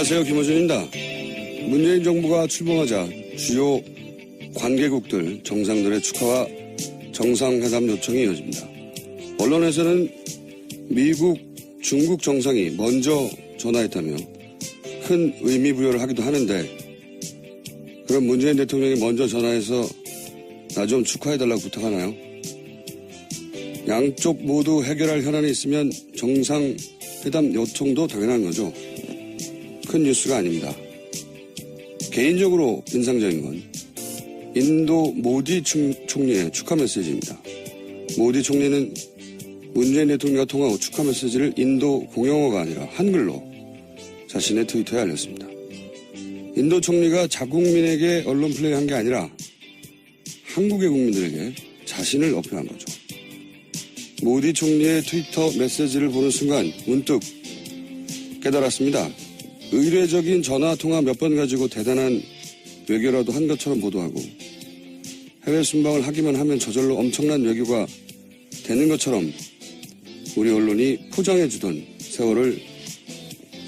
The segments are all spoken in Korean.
안녕하세요. 김어준입니다. 문재인 정부가 출범하자 주요 관계국들 정상들의 축하와 정상회담 요청이 이어집니다. 언론에서는 미국, 중국 정상이 먼저 전화했다며 큰 의미 부여를 하기도 하는데, 그럼 문재인 대통령이 먼저 전화해서 나 좀 축하해달라고 부탁하나요? 양쪽 모두 해결할 현안이 있으면 정상회담 요청도 당연한 거죠. 큰 뉴스가 아닙니다. 개인적으로 인상적인 건 인도 모디 총리의 축하 메시지입니다. 모디 총리는 문재인 대통령과 통화 후 축하 메시지를 인도 공용어가 아니라 한글로 자신의 트위터에 알렸습니다. 인도 총리가 자국민에게 언론 플레이한 게 아니라 한국의 국민들에게 자신을 어필한 거죠. 모디 총리의 트위터 메시지를 보는 순간 문득 깨달았습니다. 의례적인 전화통화 몇 번 가지고 대단한 외교라도 한 것처럼 보도하고 해외 순방을 하기만 하면 저절로 엄청난 외교가 되는 것처럼 우리 언론이 포장해주던 세월을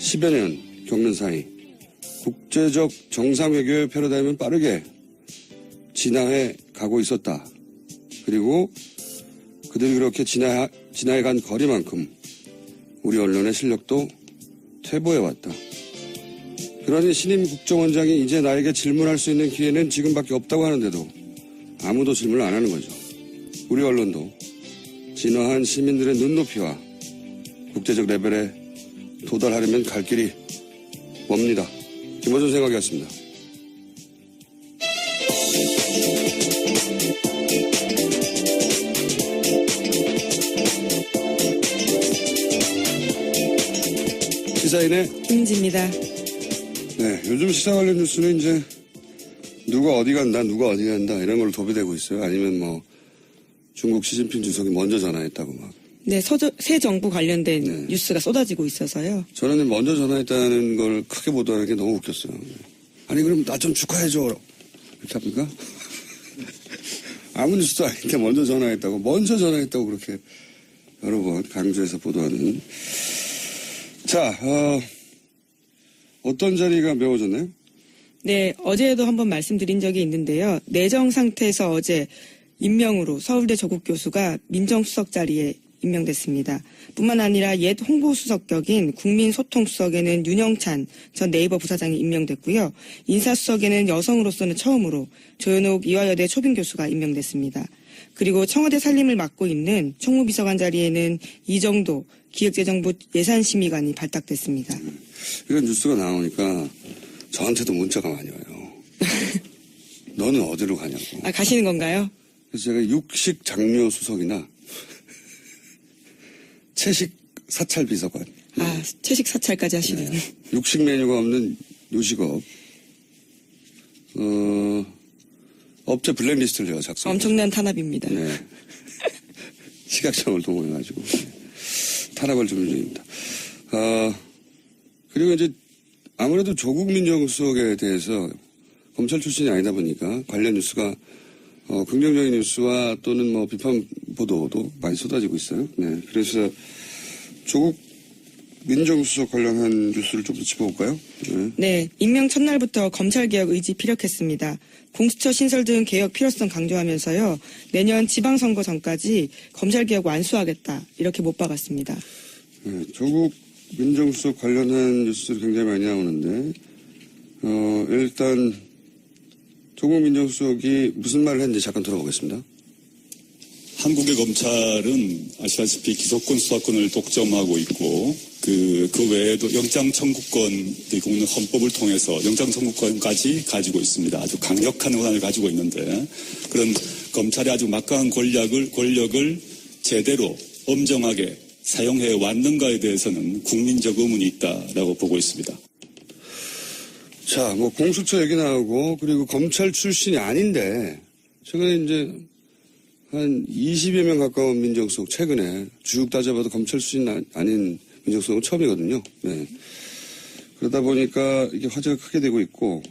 10여 년 겪는 사이 국제적 정상외교의 패러다임은 빠르게 진화해 가고 있었다. 그리고 그들이 그렇게 진화해간 거리만큼 우리 언론의 실력도 퇴보해왔다. 그러니 신임 국정원장이 이제 나에게 질문할 수 있는 기회는 지금밖에 없다고 하는데도 아무도 질문을 안 하는 거죠. 우리 언론도 진화한 시민들의 눈높이와 국제적 레벨에 도달하려면 갈 길이 멉니다. 김어준 생각이었습니다. 시사인의 김은지입니다. 네, 요즘 시사 관련 뉴스는 이제 누가 어디 간다, 이런 걸로 도배되고 있어요. 아니면 뭐 중국 시진핑 주석이 먼저 전화했다고 막. 네, 새 정부 관련된 뉴스가 쏟아지고 있어서요. 저는 먼저 전화했다는 걸 크게 보도하는 게 너무 웃겼어요. 아니 그럼 나 좀 축하해줘. 이렇게 합니까? 아무 뉴스도 아닌데 먼저 전화했다고 그렇게 여러 번 강조해서 보도하는. 자, 어떤 자리가 메워졌나요? 네, 어제도 한번 말씀드린 적이 있는데요. 내정 상태에서 어제 임명으로 서울대 조국 교수가 민정수석 자리에 임명됐습니다. 뿐만 아니라 옛 홍보수석 격인 국민소통수석에는 윤영찬 전 네이버 부사장이 임명됐고요. 인사수석에는 여성으로서는 처음으로 조현옥 이화여대 초빙 교수가 임명됐습니다. 그리고 청와대 살림을 맡고 있는 총무비서관 자리에는 이정도 기획재정부 예산심의관이 발탁됐습니다. 이런 뉴스가 나오니까 저한테도 문자가 많이 와요. 너는 어디로 가냐고. 아, 가시는 건가요? 그래서 제가 육식 장려 수석이나 채식 사찰 비서관. 아, 채식 사찰까지 하시는. 네. 육식 메뉴가 없는 요식업. 업체 블랙리스트를 제가 작성했어요. 엄청난 탄압입니다. 네. 시각장을 동원해가지고 탄압을 준비 중입니다. 그리고 이제 아무래도 조국 민정수석에 대해서 검찰 출신이 아니다 보니까 관련 뉴스가 긍정적인 뉴스와 또는 뭐 비판 보도도 많이 쏟아지고 있어요. 네. 그래서 조국 민정수석 관련한 뉴스를 좀 더 짚어볼까요? 네. 임명 첫날부터 검찰개혁 의지 피력했습니다. 공수처 신설 등 개혁 필요성 강조하면서요. 내년 지방선거 전까지 검찰개혁 완수하겠다. 이렇게 못 박았습니다. 네, 조국 민정수석 관련한 뉴스들이 굉장히 많이 나오는데 일단 조국 민정수석이 무슨 말을 했는지 잠깐 들어보겠습니다. 한국의 검찰은 아시다시피 기소권, 수사권을 독점하고 있고 그 외에도 영장 청구권, 경우는 헌법을 통해서 영장 청구권까지 가지고 있습니다. 아주 강력한 권한을 가지고 있는데 그런 검찰의 아주 막강한 권력을 제대로 엄정하게 사용해 왔는가에 대해서는 국민적 의문이 있다라고 보고 있습니다. 자, 뭐 공수처 얘기 나오고 그리고 검찰 출신이 아닌데 최근에 이제 한 20여 명 가까운 민정수석 최근에 쭉 따져봐도 검찰 출신 아닌 민정수석은 처음이거든요. 네. 그러다 보니까 이게 화제가 크게 되고 있고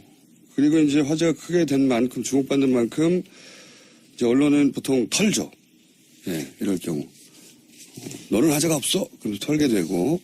그리고 이제 화제가 크게 된 만큼 주목받는 만큼 이제 언론은 보통 털죠. 네, 이럴 경우. 너는 화제가 없어? 그럼 털게 되고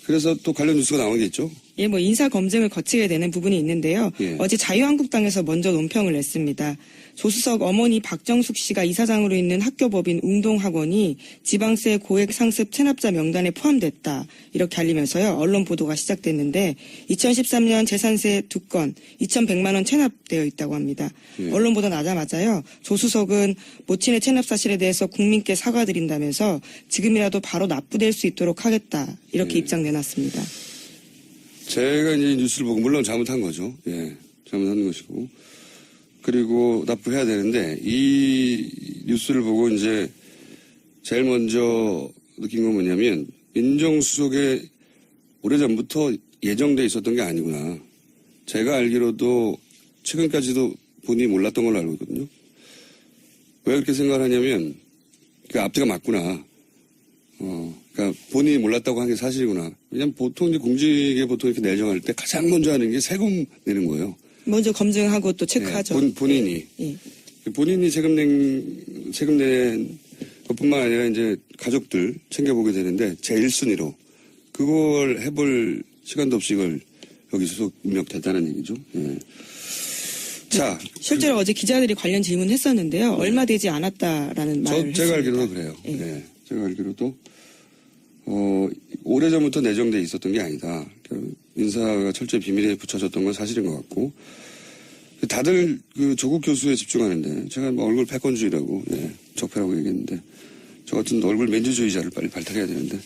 그래서 또 관련 뉴스가 나오는 게 있죠. 예, 뭐 인사 검증을 거치게 되는 부분이 있는데요. 예. 어제 자유한국당에서 먼저 논평을 냈습니다. 조수석 어머니 박정숙 씨가 이사장으로 있는 학교법인 웅동학원이 지방세 고액 상습 체납자 명단에 포함됐다. 이렇게 알리면서요. 언론 보도가 시작됐는데 2013년 재산세 2건 2,100만 원 체납되어 있다고 합니다. 예. 언론 보도 나자마자요. 조수석은 모친의 체납 사실에 대해서 국민께 사과드린다면서 지금이라도 바로 납부될 수 있도록 하겠다. 이렇게 예. 입장 내놨습니다. 제가 이제 뉴스를 보고 물론 잘못한 거죠. 예, 잘못한 것이고 그리고 납부해야 되는데 이 뉴스를 보고 이제 제일 먼저 느낀 건 뭐냐면 민정수석에 오래전부터 예정돼 있었던 게 아니구나. 제가 알기로도 최근까지도 본인이 몰랐던 걸로 알고 있거든요. 왜 그렇게 생각을 하냐면 그 앞뒤가 맞구나. 그러니까 본인이 몰랐다고 한 게 사실이구나. 왜냐면 보통 이제 공직에 보통 이렇게 내정할 때 가장 먼저 하는 게 세금 내는 거예요. 먼저 검증하고 또 체크하죠. 본인이. 예. 본인이 세금 낸 것뿐만 아니라 이제 가족들 챙겨보게 되는데 제일 순위로 그걸 해볼 시간도 없이 이걸 여기 소속 임명됐다는 얘기죠. 예. 자. 실제로 어제 기자들이 관련 질문했었는데요. 얼마 되지 않았다라는 말을 했습니다. 제가 알기로는 그래요. 예. 네. 제가 알기로도 오래전부터 내정돼 있었던 게 아니다. 인사가 철저히 비밀에 붙여졌던 건 사실인 것 같고 다들 그 조국 교수에 집중하는데 제가 뭐 얼굴 패권주의라고 적폐라고 얘기했는데 저 같은 얼굴 민주주의자를 빨리 발탁해야 되는데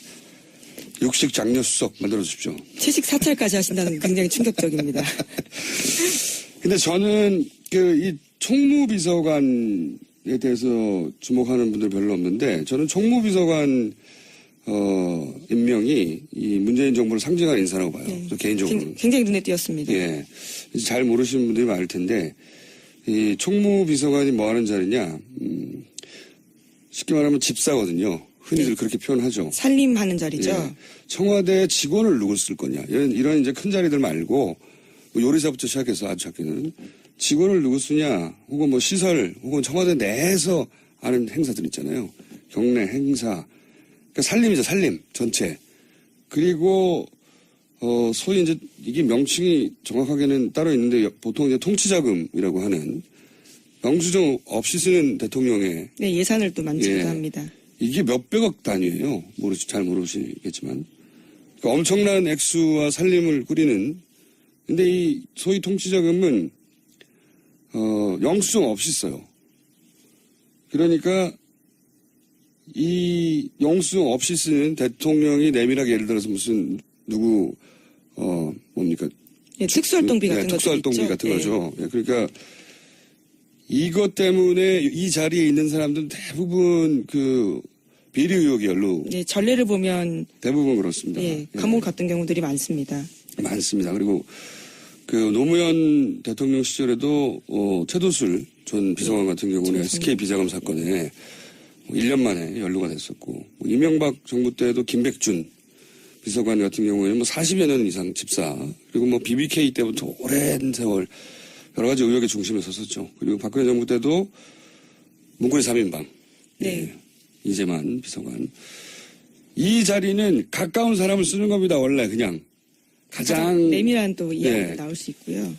육식 장려 수석 만들어 주십시오. 채식 사찰까지 하신다는 게 굉장히 충격적입니다. 근데 저는 이 총무비서관에 대해서 주목하는 분들 별로 없는데 저는 총무비서관 임명이 이 문재인 정부를 상징하는 인사라고 봐요. 네. 저 개인적으로는. 굉장히 눈에 띄었습니다. 예. 잘 모르시는 분들이 많을 텐데 이 총무비서관이 뭐 하는 자리냐? 쉽게 말하면 집사거든요. 흔히들 그렇게 표현하죠. 살림하는 자리죠. 예. 청와대 직원을 누굴 쓸 거냐. 이런 이제 큰 자리들 말고 뭐 요리사부터 시작해서 아주 작게는 직원을 누구 쓰냐. 혹은 뭐 시설 혹은 청와대 내에서 하는 행사들 있잖아요. 경례 행사. 그러니까 살림이죠. 살림 전체. 그리고 소위 이제 이게 명칭이 정확하게는 따로 있는데 보통 이제 통치자금이라고 하는 영수증 없이 쓰는 대통령의 네, 예산을 또 만지기도 합니다. 이게 몇백억 단위예요. 잘 모르시겠지만. 그러니까 엄청난 액수와 살림을 꾸리는 근데 이 소위 통치자금은 영수증 없이 써요. 그러니까 이 영수증 없이 쓰는 대통령이 내밀하게 예를 들어서 무슨 누구 뭡니까? 예, 특수활동비 같은 거 특수활동비 있죠? 같은 거죠. 예, 그러니까 이것 때문에 이 자리에 있는 사람들은 대부분 그 비리 의혹이 연루. 예, 전례를 보면 대부분 그렇습니다. 예, 감옥 갔던 경우들이 많습니다. 많습니다. 그리고 그 노무현 대통령 시절에도 최도술 전 비서관 같은 경우는 SK 비자금 사건에 1년 만에 연루가 됐었고 이명박 정부 때도 김백준 비서관 같은 경우에는 뭐 40여 년 이상 집사 그리고 뭐 BBK 때부터 오랜 세월 여러 가지 의혹의 중심에 섰었죠. 그리고 박근혜 정부 때도 문고리 3인방 네. 이재만 비서관 이 자리는 가까운 사람을 쓰는 겁니다. 원래 그냥 가장 내밀한 또 이야기가 나올 수 있고요.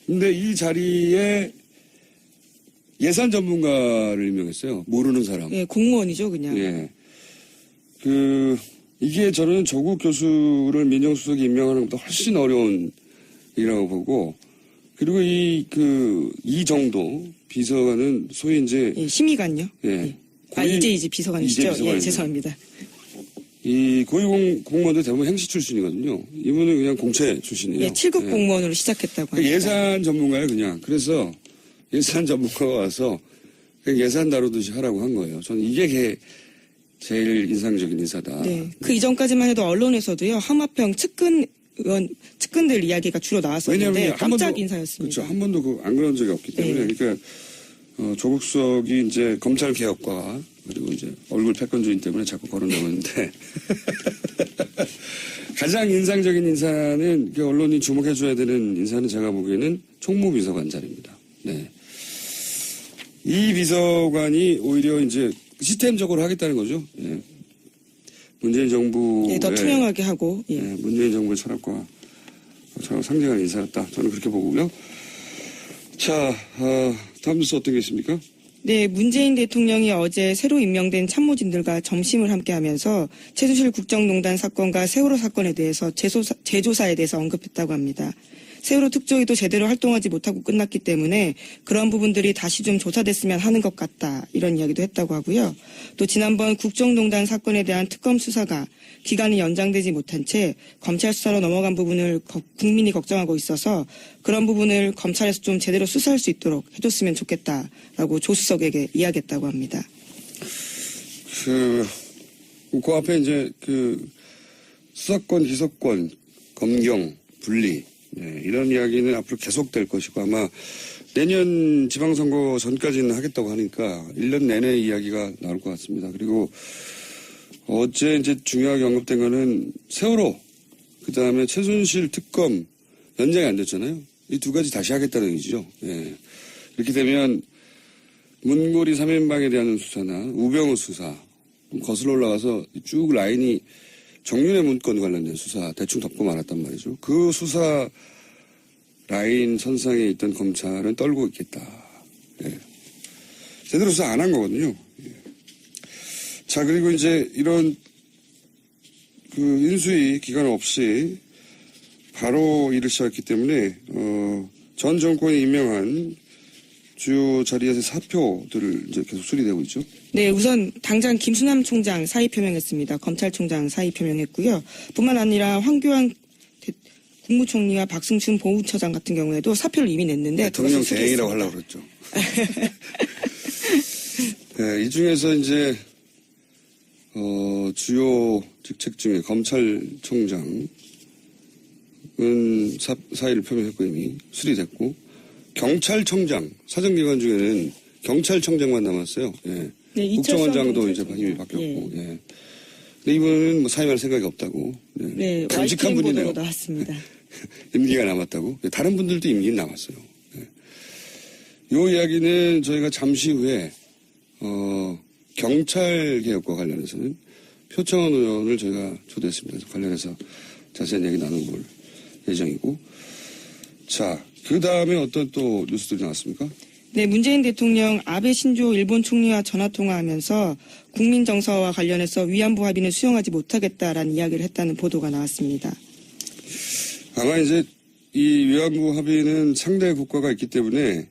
근데 이 자리에 예산 전문가를 임명했어요. 모르는 사람. 예, 공무원이죠, 그냥. 예. 이게 저는 조국 교수를 민정수석이 임명하는 것보다 훨씬 어려운 일이라고 보고, 그리고 이 정도 비서관은 소위 이제. 예, 심의관요? 예. 이제 비서관이시죠? 예, 죄송합니다. 이 고위공무원들 대부분 행시 출신이거든요. 이분은 그냥 공채 출신이에요. 예, 7급 공무원으로 시작했다고 합니다. 예산 전문가예요, 그냥. 그래서 예산 전문가가 와서 예산 다루듯이 하라고 한 거예요. 저는 이게 제일 인상적인 인사다. 네. 그 이전까지만 해도 언론에서도요, 하마평 측근들 이야기가 주로 나왔었는데 깜짝 인사였습니다. 그렇죠. 한 번도 안 그런 적이 없기 때문에. 네. 그러니까 조국 수석이 이제 검찰 개혁과 그리고 이제 얼굴 패권주의 때문에 자꾸 거론되고 있는데 가장 인상적인 인사는 언론이 주목해줘야 되는 인사는 제가 보기에는 총무비서관 자리입니다. 네. 이 비서관이 오히려 이제 시스템적으로 하겠다는 거죠. 예. 문재인 정부의 예, 더 투명하게 하고. 예. 문재인 정부의 철학과 상징하는 인사였다. 저는 그렇게 보고요. 자, 다음 뉴스 어떤 게 있습니까? 네, 문재인 대통령이 어제 새로 임명된 참모진들과 점심을 함께하면서 최순실 국정농단 사건과 세월호 사건에 대해서 재조사에 대해서 언급했다고 합니다. 세월호 특조위도 제대로 활동하지 못하고 끝났기 때문에 그런 부분들이 다시 좀 조사됐으면 하는 것 같다. 이런 이야기도 했다고 하고요. 또 지난번 국정농단 사건에 대한 특검 수사가 기간이 연장되지 못한 채 검찰 수사로 넘어간 부분을 국민이 걱정하고 있어서 그런 부분을 검찰에서 좀 제대로 수사할 수 있도록 해줬으면 좋겠다라고 조수석에게 이야기했다고 합니다. 그 앞에 이제 수사권, 기소권, 검경, 분리, 이런 이야기는 앞으로 계속될 것이고 아마 내년 지방선거 전까지는 하겠다고 하니까 1년 내내 이야기가 나올 것 같습니다. 그리고 어제 이제 중요하게 언급된 거는 세월호, 그 다음에 최순실 특검 연장이 안 됐잖아요. 이 두 가지 다시 하겠다는 얘기죠. 예. 이렇게 되면 문고리 3인방에 대한 수사나 우병우 수사 거슬러 올라가서 쭉 라인이 정윤회 문건 관련된 수사 대충 덮고 말았단 말이죠. 그 수사 라인 선상에 있던 검찰은 떨고 있겠다. 예. 제대로 수사 안 한 거거든요. 예. 자, 그리고 이제 이런 인수위 기간 없이 바로 일을 시작했기 때문에 전 정권이 임명한 주요 자리에서 사표들을 이제 계속 수리되고 있죠. 네, 우선 당장 김수남 총장 사의 표명했습니다. 검찰총장 사의 표명했고요. 뿐만 아니라 황교안 국무총리와 박승춘 보훈처장 같은 경우에도 사표를 이미 냈는데 대통령 대행이라고 하려고 그랬죠. 네, 이 중에서 이제 주요 직책 중에 검찰총장은 사의를 표명했고 이미 수리됐고 경찰청장 사정기관 중에는 경찰청장만 남았어요. 예. 네, 국정원장도 이제 이미 바뀌었고. 예. 예. 근데 이분은 뭐 사임할 생각이 없다고. 예. 네, 깜찍한 분이네요. 나왔습니다. 임기가 남았다고. 다른 분들도 임기는 남았어요. 예. 요 이야기는 저희가 잠시 후에 경찰 개혁과 관련해서는 표창원 의원을 저희가 초대했습니다. 그래서 관련해서 자세한 얘기 나눠볼 예정이고. 자, 그 다음에 어떤 또 뉴스들이 나왔습니까? 네, 문재인 대통령 아베 신조 일본 총리와 전화통화하면서 국민 정서와 관련해서 위안부 합의는 수용하지 못하겠다라는 이야기를 했다는 보도가 나왔습니다. 아마 이제 이 위안부 합의는 상대 국가가 있기 때문에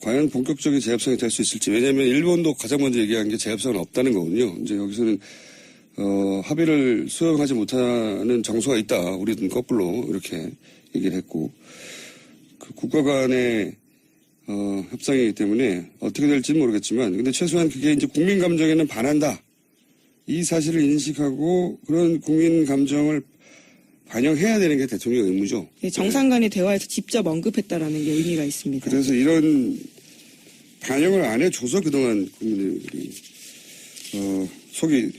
과연 본격적인 재협상이 될 수 있을지. 왜냐하면 일본도 가장 먼저 얘기한 게 재협상은 없다는 거거든요. 이제 여기서는 합의를 수용하지 못하는 정서가 있다. 우리는 거꾸로 이렇게 얘기를 했고 그 국가 간의 협상이기 때문에 어떻게 될지는 모르겠지만 근데 최소한 그게 이제 국민 감정에는 반한다. 이 사실을 인식하고 그런 국민 감정을 반영해야 되는 게 대통령 의무죠. 네, 정상 간의 대화에서 직접 언급했다라는 게 의미가 있습니다. 그래서 이런 반영을 안 해줘서 그동안 국민들이 속이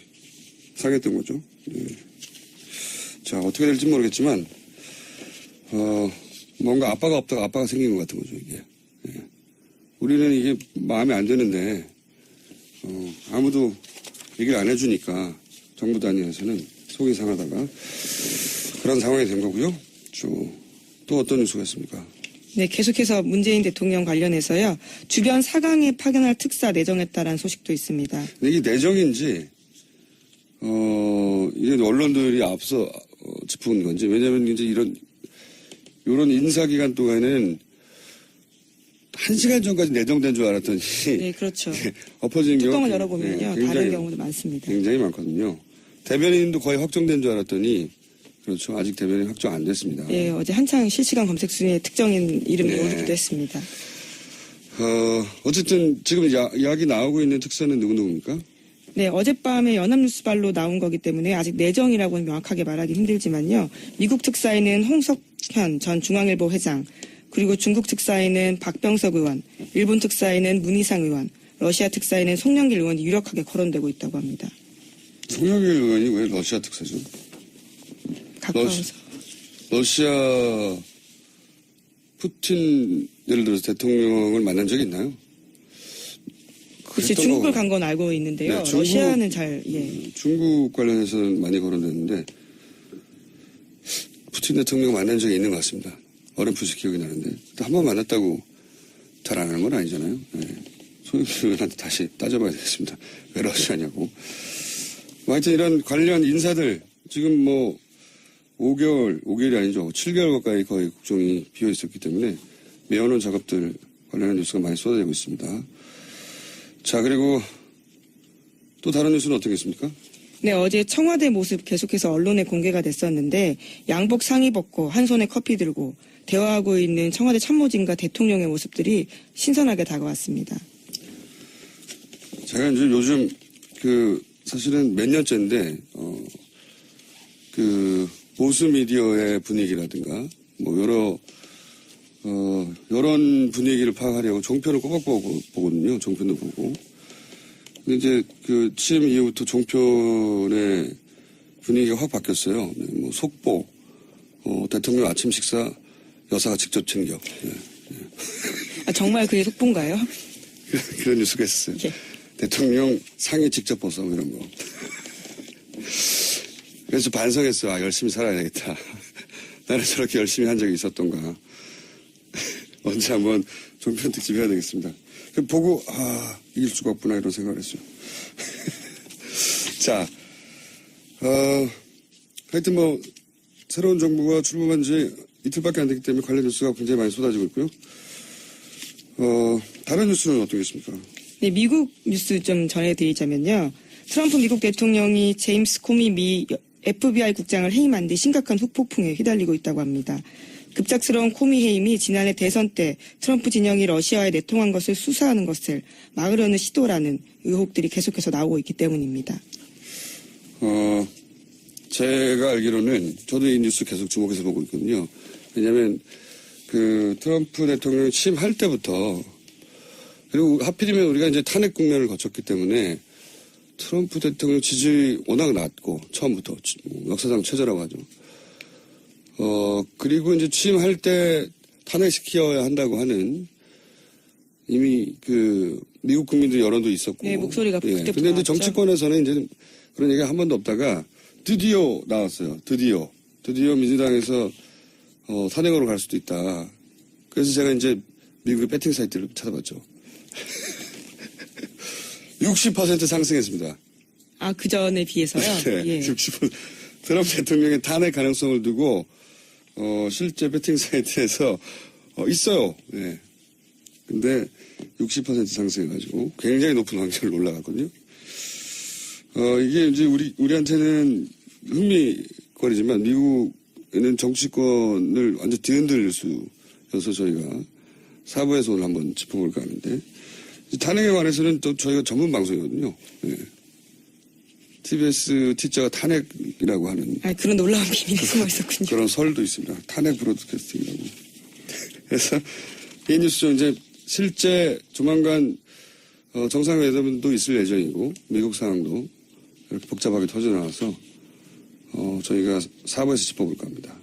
상했던 거죠. 네. 자, 어떻게 될지 모르겠지만 뭔가 아빠가 없다가 아빠가 생긴 것 같은 거죠, 이게. 예. 우리는 이게 마음에 안 드는데, 아무도 얘기를 안 해주니까 정부 단위에서는 속이 상하다가 그런 상황이 된 거고요. 또 어떤 뉴스가 있습니까? 네, 계속해서 문재인 대통령 관련해서요. 주변 사강에 파견할 특사 내정했다라는 소식도 있습니다. 근데 이게 내정인지, 이제 언론들이 앞서 짚은 건지, 왜냐면 이제 이런 인사기간 동안에는 1시간 전까지 내정된 줄 알았더니. 네, 그렇죠. 엎어진 경우. 뚜껑을 열어보면요. 네, 다른 경우도 많습니다. 굉장히 많거든요. 대변인도 거의 확정된 줄 알았더니, 그렇죠. 아직 대변인 확정 안 됐습니다. 네, 어제 한창 실시간 검색 순위에 특정인 이름이 네. 오르기도 했습니다. 어쨌든 지금 이야기 나오고 있는 특사는 누구입니까? 네, 어젯밤에 연합뉴스발로 나온 거기 때문에 아직 내정이라고는 명확하게 말하기 힘들지만요. 미국 특사에는 홍석현 전 중앙일보 회장, 그리고 중국 특사에는 박병석 의원, 일본 특사에는 문희상 의원, 러시아 특사에는 송영길 의원이 유력하게 거론되고 있다고 합니다. 송영길 의원이 왜 러시아 특사죠? 가까워서. 러시아 푸틴 예를 들어서 대통령을 만난 적이 있나요? 그치, 했던 중국을 거고. 간 건 알고 있는데요. 네, 중국- 러시아는 잘, 예. 중국 관련해서는 많이 거론됐는데 푸틴 대통령 만난 적이 있는 것 같습니다. 어렴풋이 기억이 나는데 한 번 만났다고 잘 안 하는 건 아니잖아요. 네. 소유주한테 다시 따져봐야 되겠습니다. 왜 러시아냐고. 하여튼 이런 관련 인사들 지금 뭐 5개월이 아니죠. 7개월 가까이 거의 국정이 비어 있었기 때문에 메어놓은 작업들 관련한 뉴스가 많이 쏟아지고 있습니다. 자, 그리고 또 다른 뉴스는 어떻겠습니까? 네, 어제 청와대 모습 계속해서 언론에 공개가 됐었는데 양복 상의 벗고 한 손에 커피 들고 대화하고 있는 청와대 참모진과 대통령의 모습들이 신선하게 다가왔습니다. 제가 이제 요즘 사실은 몇 년째인데 보수 미디어의 분위기라든가 뭐 이런 분위기를 파악하려고 종편을 꼬박꼬박 보거든요. 종편도 보고. 근데 이제 취임 이후부터 종편의 분위기가 확 바뀌었어요. 네, 뭐 속보, 대통령 아침 식사 여사가 직접 챙겨. 네. 아, 정말 그게 속보인가요? 그런 뉴스가 있었어요. 예. 대통령 상의 직접 벗어 뭐 이런 거. 그래서 반성했어요. 아, 열심히 살아야 되겠다. 나는 저렇게 열심히 한 적이 있었던가. 언제 한번 종편 특집 해야 되겠습니다. 보고 이길 수가 없구나 이런 생각을 했어요. 자, 하여튼 뭐 새로운 정부가 출범한 지 이틀밖에 안 되기 때문에 관련 뉴스가 굉장히 많이 쏟아지고 있고요. 다른 뉴스는 어떻겠습니까? 네, 미국 뉴스 좀 전해드리자면요. 트럼프 미국 대통령이 제임스 코미 미 FBI 국장을 해임한 뒤 심각한 후폭풍에 휘달리고 있다고 합니다. 급작스러운 코미 해임이 지난해 대선 때 트럼프 진영이 러시아에 내통한 것을 수사하는 것을 막으려는 시도라는 의혹들이 계속해서 나오고 있기 때문입니다. 제가 알기로는 저도 이 뉴스 계속 주목해서 보고 있거든요. 왜냐하면 트럼프 대통령이 취임할 때부터 그리고 하필이면 우리가 이제 탄핵 국면을 거쳤기 때문에 트럼프 대통령 지지율이 워낙 낮고 처음부터 역사상 최저라고 하죠. 그리고 이제 취임할 때 탄핵시켜야 한다고 하는 이미 미국 국민들 여론도 있었고. 네, 목소리가 그때부터 근데 이제 나왔죠. 정치권에서는 이제 그런 얘기가 한 번도 없다가 드디어 나왔어요. 드디어 민주당에서 탄핵으로 갈 수도 있다. 그래서 제가 이제 미국의 배팅 사이트를 찾아봤죠. 60% 상승했습니다. 아, 그 전에 비해서요? 네, 예. 60%. 트럼프 대통령의 탄핵 가능성을 두고 실제 배팅 사이트에서 있어요. 네. 근데 60% 상승해가지고 굉장히 높은 확률로 올라갔거든요. 이게 이제 우리한테는 흥미거리지만 미국에는 정치권을 완전 뒤흔들 수여서 저희가 사부에서 오늘 한번 짚어볼까 하는데 탄핵에 관해서는 또 저희가 전문 방송이거든요. 네. TBS T자가 탄핵이라고 하는 아, 그런 놀라운 비밀이 숨어 있었군요. 그런 설도 있습니다. 탄핵 브로드캐스팅이라고. 그래서 이 뉴스 이제 실제 조만간 정상회담도 있을 예정이고 미국 상황도 이렇게 복잡하게 터져나와서 저희가 4부에서 짚어볼까 합니다.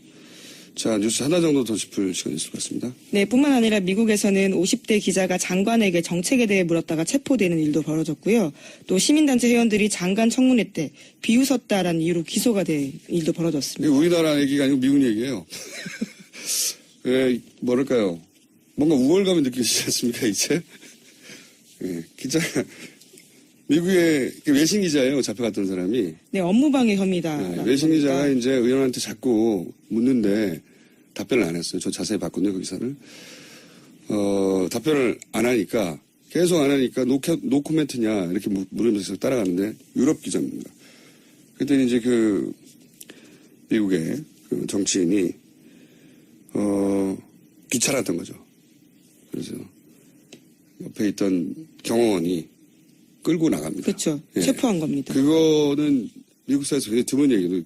자, 뉴스 하나 정도 더 짚을 시간이 있을 것 같습니다. 네, 뿐만 아니라 미국에서는 50대 기자가 장관에게 정책에 대해 물었다가 체포되는 일도 벌어졌고요. 또 시민단체 회원들이 장관 청문회 때 비웃었다라는 이유로 기소가 된 일도 벌어졌습니다. 이게 우리나라 얘기가 아니고 미국 얘기예요. 뭐랄까요. 뭔가 우월감을 느끼시지 않습니까, 이제? 미국의 외신 기자예요, 잡혀갔던 사람이. 네, 업무방해 혐의다. 외신 기자가 이제 의원한테 자꾸 묻는데 답변을 안 했어요. 저 자세히 봤거든요, 그 기사를. 답변을 안 하니까, 계속 안 하니까 노 코멘트냐, 이렇게 물으면서 따라가는데, 유럽 기자입니다. 그때 이제 미국의 정치인이, 귀찮았던 거죠. 그래서 옆에 있던 경호원이 끌고 나갑니다. 그렇죠. 예. 체포한 겁니다. 그거는 미국 사회에서 굉장히 드문 얘기예요.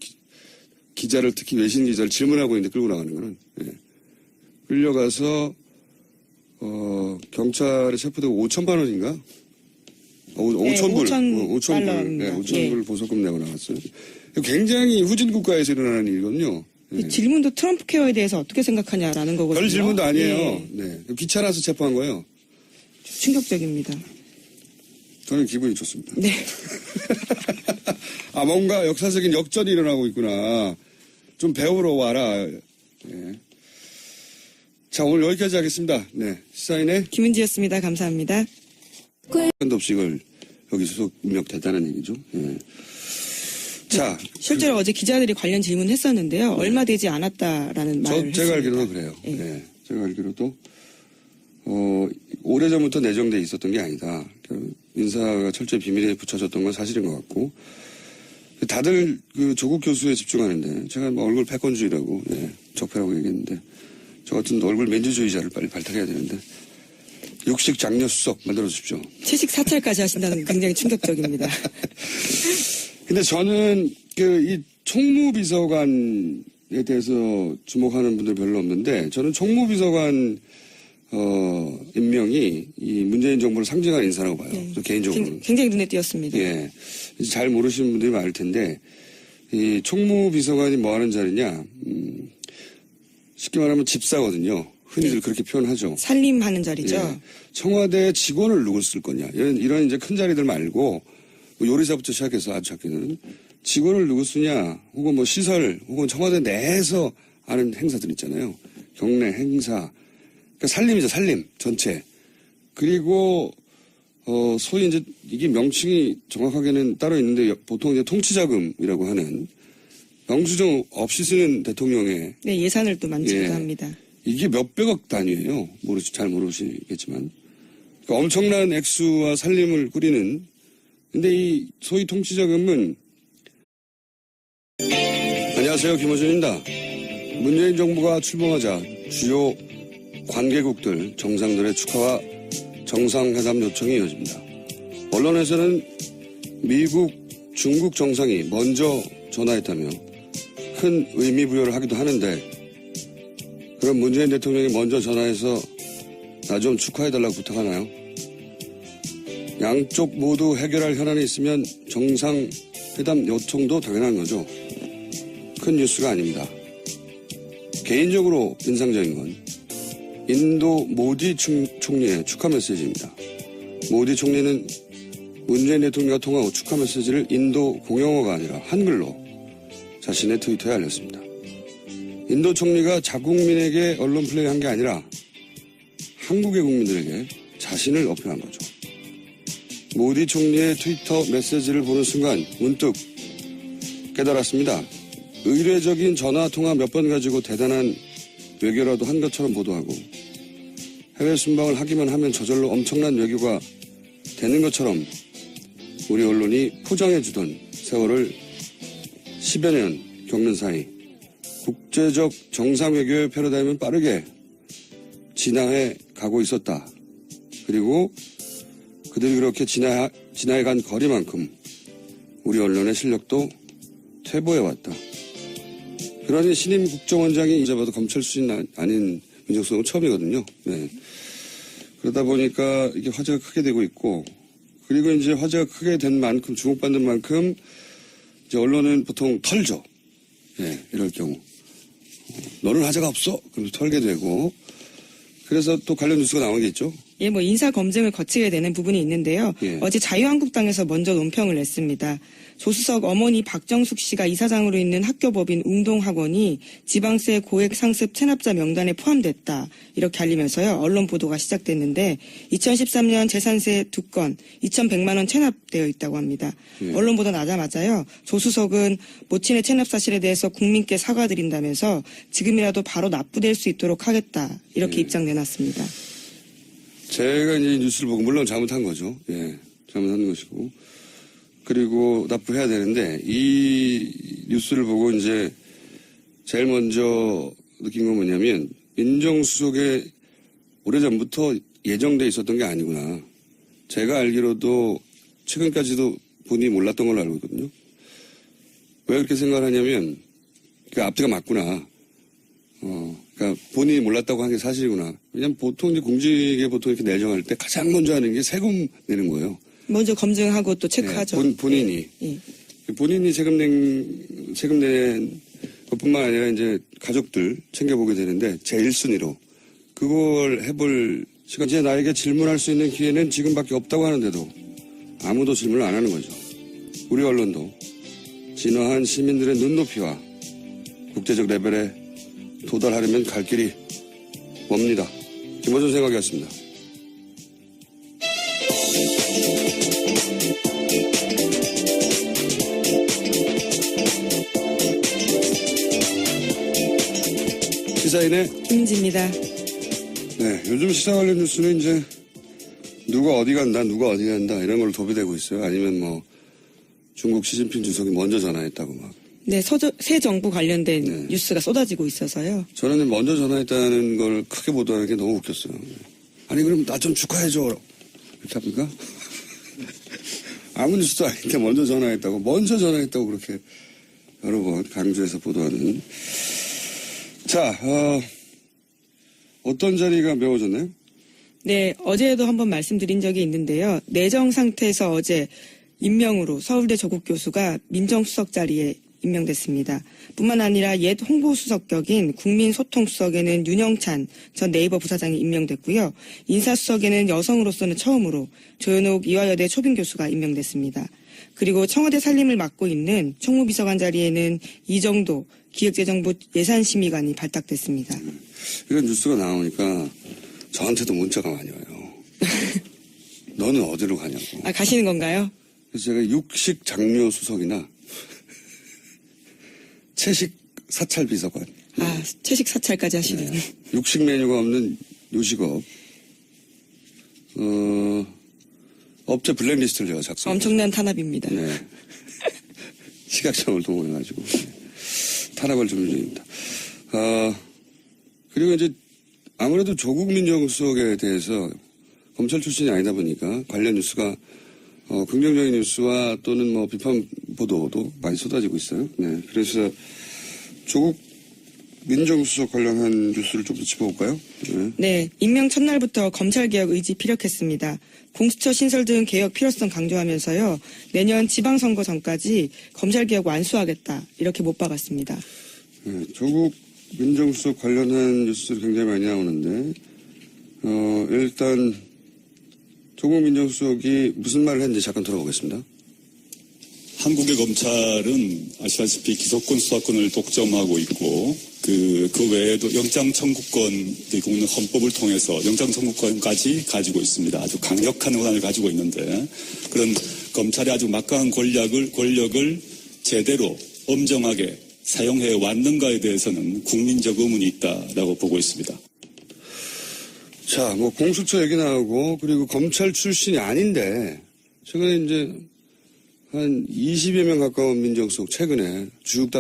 기자를 특히 외신 기자를 질문하고 있는데 끌고 나가는 거는. 예. 끌려가서 경찰에 체포되고 5천만 원인가? 5,000불. 5,000불. 네, 5,000불 보석금 내고 나갔어요. 굉장히 후진 국가에서 일어나는 일이거든요. 예. 질문도 트럼프 케어에 대해서 어떻게 생각하냐라는 거거든요. 별 질문도 아니에요. 예. 네. 귀찮아서 체포한 거예요. 충격적입니다. 저는 기분이 좋습니다. 네. 아, 뭔가 역사적인 역전이 일어나고 있구나. 좀 배우러 와라. 예. 자, 오늘 여기까지 하겠습니다. 네. 시사인의 김은지였습니다. 감사합니다. 한덥식을 여기 소속 임명됐다는 얘기죠. 예. 자. 실제로 어제 기자들이 관련 질문했었는데요. 얼마 되지 않았다라는 말을 했습니다. 제가 알기로는 그래요. 예. 예. 제가 알기로도, 오래전부터 내정돼 있었던 게 아니다. 인사가 철저히 비밀에 붙여졌던 건 사실인 것 같고, 다들 그 조국 교수에 집중하는데, 제가 뭐 얼굴 패권주의라고, 예, 적폐라고 얘기했는데, 저 같은 얼굴 민주주의자를 빨리 발탁해야 되는데, 육식 장려 수석 만들어 주십시오. 채식 사찰까지 하신다는 게 굉장히 충격적입니다. 근데 저는 이 총무비서관에 대해서 주목하는 분들 별로 없는데, 저는 총무비서관 임명이 이 문재인 정부를 상징하는 인사라고 봐요. 네. 개인적으로는. 굉장히 눈에 띄었습니다. 예. 잘 모르시는 분들이 많을 텐데, 이 총무비서관이 뭐 하는 자리냐, 쉽게 말하면 집사거든요. 흔히들 네. 그렇게 표현하죠. 살림하는 자리죠. 예. 청와대 직원을 누굴 쓸 거냐. 이런 이제 큰 자리들 말고, 뭐 요리사부터 시작해서 아주 작게는 직원을 누구 쓰냐, 혹은 뭐 시설, 혹은 청와대 내에서 하는 행사들 있잖아요. 경례, 행사. 그러니까 살림이죠, 살림 전체. 그리고 소위 이제 이게 명칭이 정확하게는 따로 있는데 보통 이제 통치자금이라고 하는 영수증 없이 쓰는 대통령의 네, 예산을 또 만지기도 예. 합니다. 이게 몇백억 단위예요. 잘 모르시겠지만. 그러니까 엄청난 액수와 살림을 꾸리는. 근데 이 소위 통치자금은 안녕하세요, 김호준입니다. 문재인 정부가 출범하자 주요 관계국들 정상들의 축하와 정상회담 요청이 이어집니다. 언론에서는 미국, 중국 정상이 먼저 전화했다며 큰 의미 부여를 하기도 하는데, 그럼 문재인 대통령이 먼저 전화해서 나 좀 축하해달라고 부탁하나요? 양쪽 모두 해결할 현안이 있으면 정상회담 요청도 당연한 거죠. 큰 뉴스가 아닙니다. 개인적으로 인상적인 건 인도 모디 총리의 축하 메시지입니다. 모디 총리는 문재인 대통령과 통화 후 축하 메시지를 인도 공용어가 아니라 한글로 자신의 트위터에 알렸습니다. 인도 총리가 자국민에게 언론 플레이한 게 아니라 한국의 국민들에게 자신을 어필한 거죠. 모디 총리의 트위터 메시지를 보는 순간 문득 깨달았습니다. 의례적인 전화통화 몇 번 가지고 대단한 외교라도 한 것처럼 보도하고 해외 순방을 하기만 하면 저절로 엄청난 외교가 되는 것처럼 우리 언론이 포장해주던 세월을 10여 년 겪는 사이 국제적 정상외교의 패러다임은 빠르게 진화해 가고 있었다. 그리고 그들이 그렇게 진화해간 거리만큼 우리 언론의 실력도 퇴보해왔다. 그러니 신임 국정원장이 이제 봐도 검찰 수준 아닌 민정수석은 처음이거든요. 네. 그러다 보니까 이게 화제가 크게 되고 있고, 그리고 이제 화제가 크게 된 만큼, 주목받는 만큼, 이제 언론은 보통 털죠. 예, 이럴 경우. 너는 화제가 없어? 그럼 털게 되고, 그래서 또 관련 뉴스가 나오겠죠. 예, 뭐 인사 검증을 거치게 되는 부분이 있는데요. 예. 어제 자유한국당에서 먼저 논평을 냈습니다. 조수석 어머니 박정숙 씨가 이사장으로 있는 학교법인 웅동학원이 지방세 고액 상습 체납자 명단에 포함됐다. 이렇게 알리면서요. 언론 보도가 시작됐는데 2013년 재산세 2건 2,100만 원 체납되어 있다고 합니다. 예. 언론 보도 나자마자요. 조수석은 모친의 체납 사실에 대해서 국민께 사과드린다면서 지금이라도 바로 납부될 수 있도록 하겠다. 이렇게 입장 내놨습니다. 제가 이제 뉴스를 보고, 물론 잘못한 거죠. 예, 잘못한 것이고. 그리고 납부해야 되는데, 이 뉴스를 보고 이제 제일 먼저 느낀 건 뭐냐면, 민정수석에 오래전부터 예정돼 있었던 게 아니구나. 제가 알기로도 최근까지도 본인이 몰랐던 걸로 알고 있거든요. 왜 그렇게 생각을 하냐면, 그 앞뒤가 맞구나. 그러니까 본인이 몰랐다고 한 게 사실이구나. 왜냐면 보통 이제 공직에 보통 이렇게 내정할 때 가장 먼저 하는 게 세금 내는 거예요. 먼저 검증하고 또 체크하죠. 네, 본인이. 예. 본인이 세금 낸 것뿐만 아니라 이제 가족들 챙겨보게 되는데 제 1순위로 그걸 해볼 시간, 이제 나에게 질문할 수 있는 기회는 지금밖에 없다고 하는데도 아무도 질문을 안 하는 거죠. 우리 언론도 진화한 시민들의 눈높이와 국제적 레벨에 도달하려면 갈 길이 멉니다. 김어준 생각이었습니다. 시사인의 김은지입니다. 네, 요즘 시사 관련 뉴스는 이제 누가 어디 간다, 누가 어디 간다 이런 걸로 도배되고 있어요. 아니면 뭐 중국 시진핑 주석이 먼저 전화했다고 막. 네, 새 정부 관련된 네. 뉴스가 쏟아지고 있어서요. 저는 먼저 전화했다는 걸 크게 보도하는 게 너무 웃겼어요. 아니 그럼 나 좀 축하해줘. 이렇게 합니까? 아무 뉴스도 아닌데 먼저 전화했다고 그렇게 여러 번 강조해서 보도하는. 자, 어떤 자리가 메워졌나요? 네, 어제도 한번 말씀드린 적이 있는데요. 내정 상태에서 어제 임명으로 서울대 조국 교수가 민정수석 자리에 임명됐습니다. 뿐만 아니라 옛 홍보수석 격인 국민소통수석에는 윤영찬 전 네이버 부사장이 임명됐고요. 인사수석에는 여성으로서는 처음으로 조현옥 이화여대 초빙 교수가 임명됐습니다. 그리고 청와대 살림을 맡고 있는 총무비서관 자리에는 이정도 기획재정부 예산심의관이 발탁됐습니다. 이런 뉴스가 나오니까 저한테도 문자가 많이 와요. 너는 어디로 가냐고. 아, 가시는 건가요? 그래서 제가 육식 장려 수석이나 채식 사찰 비서관. 아, 채식 사찰까지 하시는. 네. 육식 메뉴가 없는 요식업. 업체 블랙리스트를 제가 작성했어요. 엄청난 탄압입니다. 네. 식약청을 동원해가지고 탄압을 준비 중입니다. 그리고 이제 아무래도 조국 민정수석에 대해서 검찰 출신이 아니다 보니까 관련 뉴스가 긍정적인 뉴스와 또는 뭐 비판 보도도 많이 쏟아지고 있어요. 네. 그래서 조국 민정수석 관련한 뉴스를 좀 더 짚어볼까요? 네. 네, 임명 첫날부터 검찰개혁 의지 피력했습니다. 공수처 신설 등 개혁 필요성 강조하면서요. 내년 지방선거 전까지 검찰개혁 완수하겠다 이렇게 못 박았습니다. 네, 조국 민정수석 관련한 뉴스들이 굉장히 많이 나오는데 일단 조국 민정수석이 무슨 말을 했는지 잠깐 들어보겠습니다. 한국의 검찰은 아시다시피 기소권 수사권을 독점하고 있고 그 외에도 영장 청구권, 경우는 헌법을 통해서 영장 청구권까지 가지고 있습니다. 아주 강력한 권한을 가지고 있는데 그런 검찰의 아주 막강한 권력을 제대로 엄정하게 사용해 왔는가에 대해서는 국민적 의문이 있다라고 보고 있습니다. 자, 뭐 공수처 얘기 나오고 그리고 검찰 출신이 아닌데 최근에 이제 한 20여 명 가까운 민정수석 최근에 주육